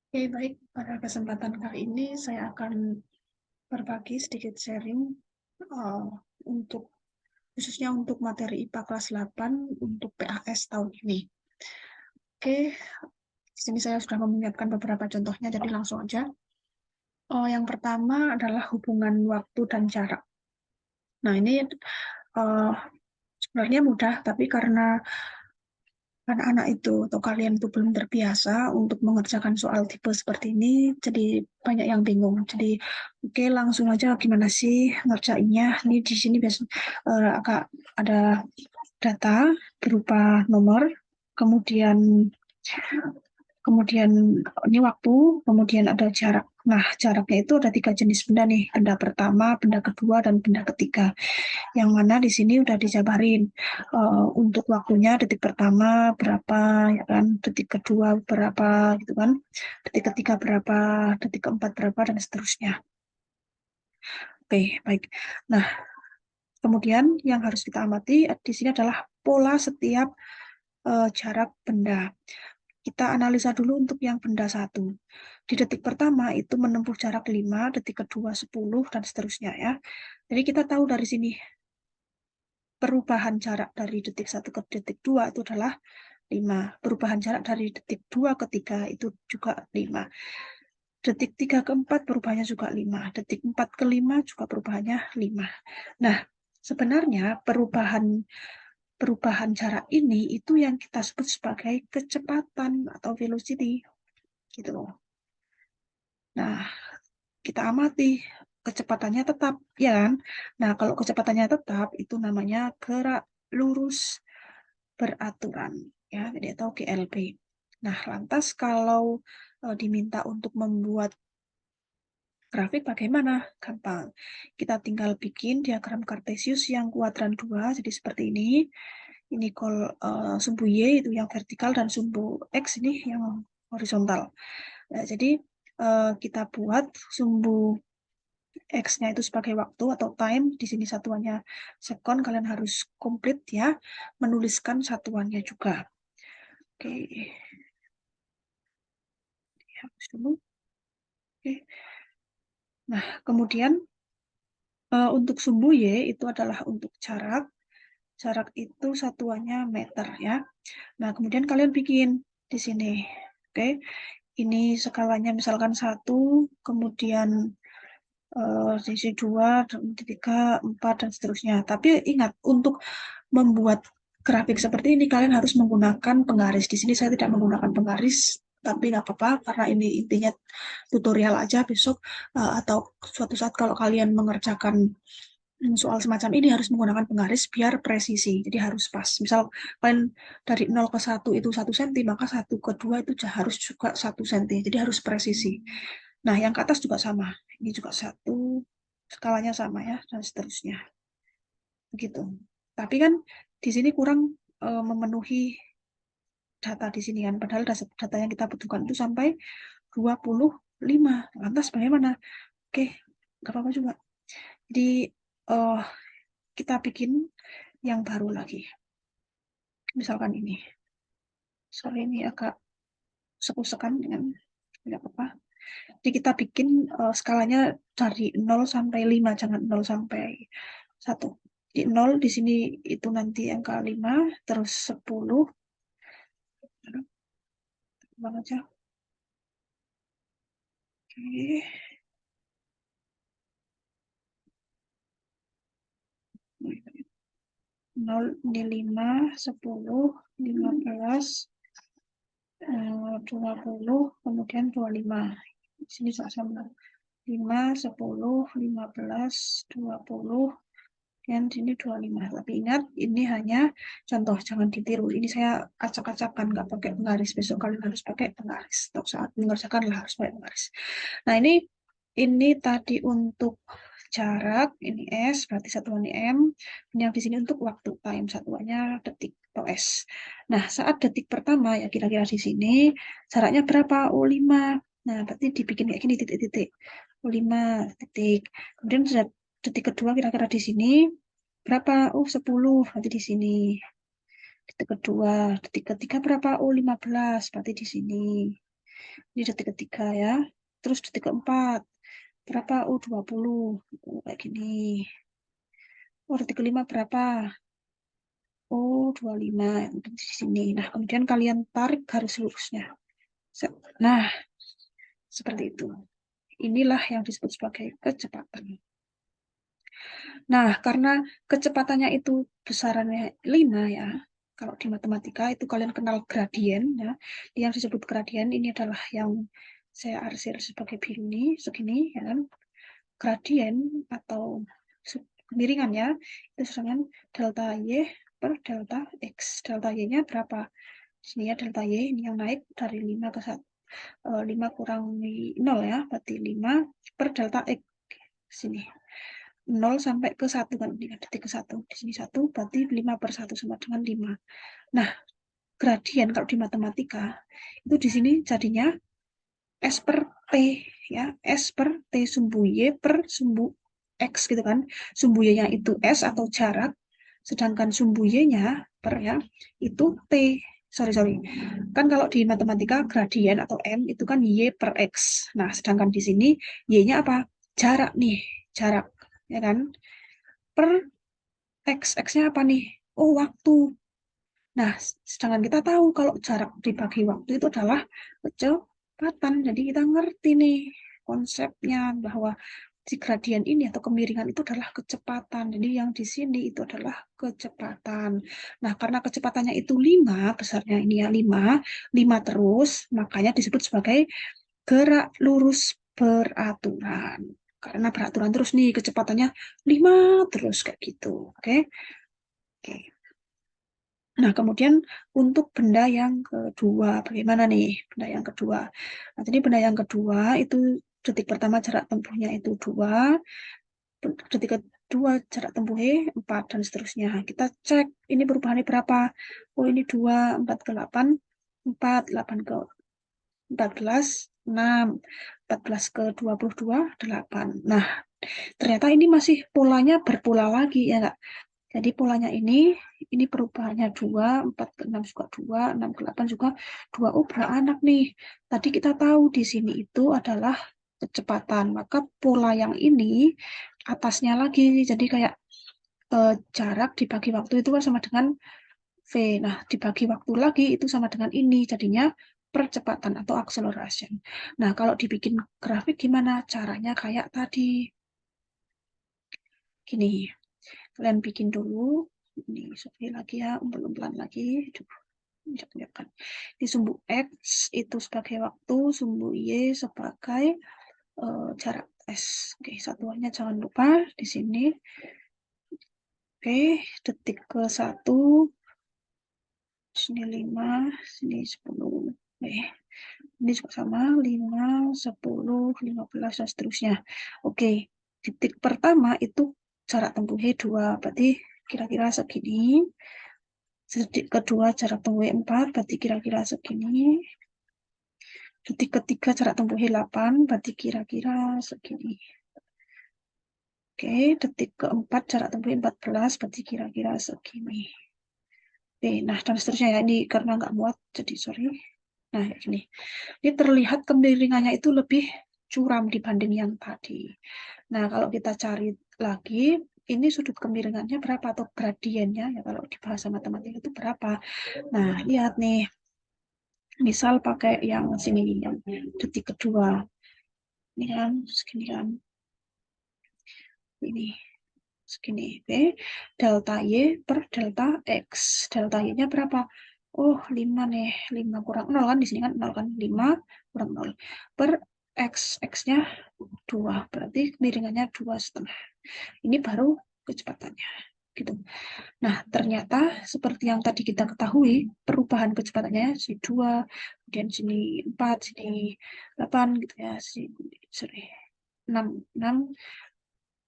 Oke, baik. Pada kesempatan kali ini saya akan berbagi sedikit sharing uh, untuk khususnya untuk materi IPA kelas 8 untuk PAS tahun ini. Oke, di sini saya sudah menyiapkan beberapa contohnya, jadi langsung aja. Yang pertama adalah hubungan waktu dan jarak. Nah, ini uh, sebenarnya mudah, tapi karena anak-anak itu atau kalian itu belum terbiasa untuk mengerjakan soal tipe seperti ini, jadi banyak yang bingung. Jadi, oke, langsung aja gimana sih ngerjainnya? Ini di sini biasanya agak ada data berupa nomor, kemudian kemudian ini waktu, kemudian ada jarak. Nah, jaraknya itu ada 3 jenis benda nih, benda pertama, benda kedua, dan benda ketiga. Yang mana di sini udah dijabarin untuk waktunya detik pertama berapa, ya kan, detik kedua berapa, gitu kan, detik ketiga berapa, detik keempat berapa, dan seterusnya. Oke, baik. Nah, kemudian yang harus kita amati di sini adalah pola setiap jarak benda. Kita analisa dulu untuk yang benda satu. Di detik pertama itu menempuh jarak 5, detik kedua 10, dan seterusnya ya. Jadi kita tahu dari sini perubahan jarak dari detik 1 ke detik 2 itu adalah 5. Perubahan jarak dari detik 2 ke 3 itu juga 5. Detik 3 ke 4 perubahannya juga 5. Detik 4 ke 5 juga perubahannya 5. Nah, sebenarnya perubahan jarak ini itu yang kita sebut sebagai kecepatan atau velocity gitu loh. Nah, kita amati kecepatannya tetap, ya kan? Nah, kalau kecepatannya tetap itu namanya gerak lurus beraturan, ya, jadi atau GLB. Nah, lantas kalau diminta untuk membuat grafik bagaimana? Gampang. Kita tinggal bikin diagram Kartesius yang kuadran 2, jadi seperti ini. Ini sumbu Y itu yang vertikal dan sumbu X ini yang horizontal. Nah, jadi kita buat sumbu X-nya itu sebagai waktu atau time, di sini satuannya sekon, kalian harus komplit ya, menuliskan satuannya juga. Oke, hapus dulu. Oke. Nah, kemudian untuk sumbu Y itu adalah untuk jarak. Jarak itu satuannya meter ya. Nah, kemudian kalian bikin di sini. Oke, ini skalanya misalkan 1, kemudian sisi 2, 3, 4, dan seterusnya. Tapi ingat, untuk membuat grafik seperti ini, kalian harus menggunakan penggaris. Di sini saya tidak menggunakan penggaris, tapi nggak apa-apa, karena ini intinya tutorial aja. Besok atau suatu saat kalau kalian mengerjakan soal semacam ini harus menggunakan penggaris biar presisi. Jadi harus pas. Misal kalian dari 0 ke 1 itu 1 cm, maka 1 ke 2 itu harus juga 1 cm. Jadi harus presisi. Nah, yang ke atas juga sama. Ini juga 1, skalanya sama ya, dan seterusnya. Begitu. Tapi kan di sini kurang memenuhi data di sini kan. Padahal data yang kita butuhkan itu sampai 25. Lantas bagaimana? Oke, nggak apa-apa juga. Jadi eh, kita bikin yang baru lagi. Misalkan ini. Sorry, ini agak sekusekan dengan tidak apa-apa. Jadi kita bikin skalanya dari 0 sampai 5, jangan 0 sampai 1. Di 0 di sini itu nanti angka 5, terus 10, bang aja. Oke. 0, ini 5, 10, 15, 20, kemudian 25. Di sini sama. 5, 10, 15, 20, dan sini 25. Tapi ingat, ini hanya contoh, jangan ditiru. Ini saya acak-acakan, nggak pakai penggaris. Besok kalian harus pakai penggaris. Untuk saat mengerjakan lah harus pakai penggaris. Nah, ini tadi untuk jarak, ini S, berarti satuannya M. Ini yang di sini untuk waktu, time, satuannya detik atau S. Nah, saat detik pertama, ya kira-kira di sini, jaraknya berapa? Oh, 5. Nah, berarti dibikin kayak gini, titik-titik. Oh, 5 titik. Kemudian detik kedua kira-kira di sini, berapa? Oh, 10, berarti di sini. Detik kedua, detik ketiga berapa? Oh, 15, berarti di sini. Ini detik ketiga ya. Terus detik keempat. Berapa? Oh, 20. Oh, kayak gini. Oh, detik kelima berapa? Oh, 25. Untuk di sini. Nah, kemudian kalian tarik garis lurusnya. Nah, seperti itu. Inilah yang disebut sebagai kecepatan. Nah, karena kecepatannya itu besarannya 5 ya. Kalau di matematika itu kalian kenal gradien ya. Yang disebut gradien ini adalah yang saya arsir sebagai biru ini, segini ya kan. Gradien atau kemiringannya itu sama delta Y per delta X. Delta Y-nya berapa? Di sini ya delta Y ini yang naik dari 5 ke 1. 5 kurang 0 ya, berarti 5 per delta X. Sini. 0 sampai ke 1 kan, ini detik ke 1. Di sini 1, berarti 5 per 1 sama dengan 5. Nah, gradien kalau di matematika, itu di sini jadinya S per T, ya. S per T sumbu Y per sumbu X gitu kan. Sumbu Y-nya itu S atau jarak, sedangkan sumbu Y-nya per ya, itu T. Sorry. Kan kalau di matematika gradien atau M itu kan Y per X. Nah, sedangkan di sini Y-nya apa? Jarak nih, jarak. Ya kan? Per X. X-nya apa nih? Oh, waktu. Nah, sedangkan kita tahu kalau jarak dibagi waktu itu adalah kecepatan. Jadi kita ngerti nih konsepnya bahwa si gradien ini atau kemiringan itu adalah kecepatan. Jadi yang di sini itu adalah kecepatan. Nah, karena kecepatannya itu 5, besarnya ini ya 5, 5 terus, makanya disebut sebagai gerak lurus beraturan. Karena beraturan terus nih, kecepatannya 5 terus kayak gitu. Oke? Oke. Nah, kemudian untuk benda yang kedua, bagaimana nih benda yang kedua? Nah, jadi benda yang kedua itu detik pertama jarak tempuhnya itu 2, detik kedua jarak tempuhnya 4, dan seterusnya. Kita cek ini perubahannya berapa. Oh, ini 2, 4 ke 8, 4, 8 ke 14, 6, 14 ke 22, 8. Nah, ternyata ini masih polanya berpola lagi, ya nggak? Jadi polanya ini perubahannya 2, 4 ke 6 juga 2, 6 ke 8 juga 2. Oh, beranak nih. Tadi kita tahu di sini itu adalah kecepatan. Maka pola yang ini atasnya lagi. Jadi kayak jarak dibagi waktu itu kan sama dengan V. Nah, dibagi waktu lagi itu sama dengan ini. Jadinya percepatan atau acceleration. Nah, kalau dibikin grafik gimana? Caranya kayak tadi. Gini. Kalian bikin dulu ini sekali lagi ya, pelan lagi. Di sumbu X itu sebagai waktu, sumbu Y sebagai jarak S. Oke, satuannya jangan lupa di sini. Oke, detik ke 1, sini 5, sini 10. Oke, ini juga sama 5, 10, 15 dan seterusnya. Oke, detik pertama itu jarak tempuhnya 2, berarti kira-kira segini. Detik kedua jarak tempuhnya 4, berarti kira-kira segini. Detik ketiga jarak tempuhnya 8, berarti kira-kira segini. Oke, detik keempat jarak tempuhnya 14, berarti kira-kira segini. Oke, nah dan seterusnya ya. Ini karena nggak muat, jadi sorry. Nah, gini. Ini terlihat kemiringannya itu lebih curam dibanding yang tadi. Nah, kalau kita cari lagi, ini sudut kemiringannya berapa atau gradiennya ya kalau di bahasa matematika itu berapa. Nah, lihat nih. Misal pakai yang sini, yang detik kedua. Ini kan, segini kan. Ini, segini. Oke. Delta Y per delta X. Delta Y-nya berapa? Oh, 5 nih. 5 kurang 0 kan. Di sini kan 0 kan. 5 kurang 0. Per X. X-nya 2. Berarti miringannya 2,5. Ini baru kecepatannya. Gitu. Nah, ternyata seperti yang tadi kita ketahui, perubahan kecepatannya sini 2, kemudian sini 4, sini 8 gitu ya, sini 6, 6,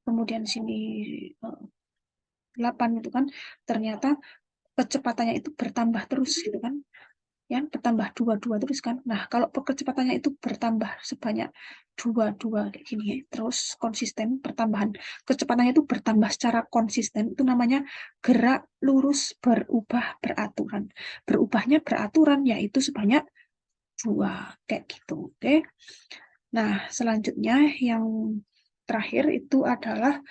kemudian sini 8 gitu kan. Ternyata kecepatannya itu bertambah terus gitu kan. Ya, bertambah 2 terus kan. Nah, kalau kecepatannya itu bertambah sebanyak 2 kayak gini ya, terus konsisten pertambahan kecepatannya itu bertambah secara konsisten, itu namanya gerak lurus berubah beraturan. Berubahnya beraturan yaitu sebanyak 2, kayak gitu, oke. Nah, selanjutnya yang terakhir itu adalah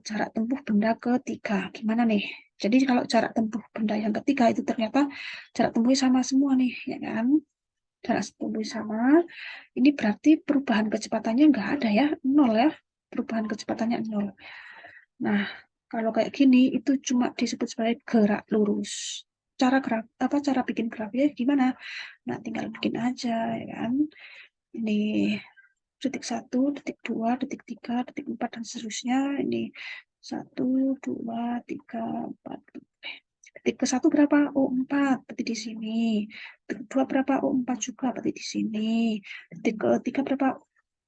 jarak tempuh benda ketiga. Gimana nih? Jadi kalau jarak tempuh benda yang ketiga itu ternyata jarak tempuhnya sama semua nih, ya kan? Jarak tempuh sama. Ini berarti perubahan kecepatannya nggak ada ya, 0 ya. Perubahan kecepatannya 0. Nah, kalau kayak gini itu cuma disebut sebagai gerak lurus. Cara bikin grafiknya gimana? Nah, tinggal bikin aja, ya kan? Ini detik 1, detik 2, detik 3, detik 4, dan seterusnya. Ini 1, 2, 3, 4. Detik ke 1 berapa? Oh, 4, berarti di sini. Detik ke 2 berapa? Oh, 4 juga, berarti di sini. Detik ke 3 berapa?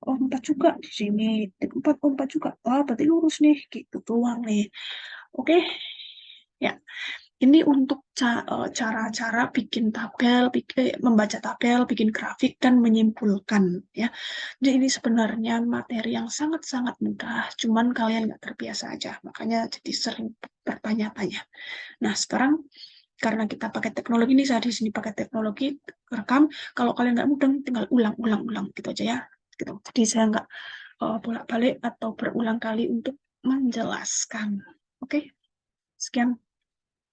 Oh, 4 juga di sini. Detik 4, oh, 4 juga. Oh, berarti lurus nih, gitu doang nih. Oke, ya. Ini untuk cara-cara bikin tabel, membaca tabel, bikin grafik, dan menyimpulkan. Ya. Jadi ini sebenarnya materi yang sangat-sangat mudah, cuman kalian nggak terbiasa aja, makanya jadi sering bertanya-tanya. Nah, sekarang karena kita pakai teknologi ini, saya di sini pakai teknologi rekam, kalau kalian nggak mudeng, tinggal ulang-ulang gitu aja ya. Gitu. Jadi saya nggak bolak-balik atau berulang kali untuk menjelaskan. Oke, sekian.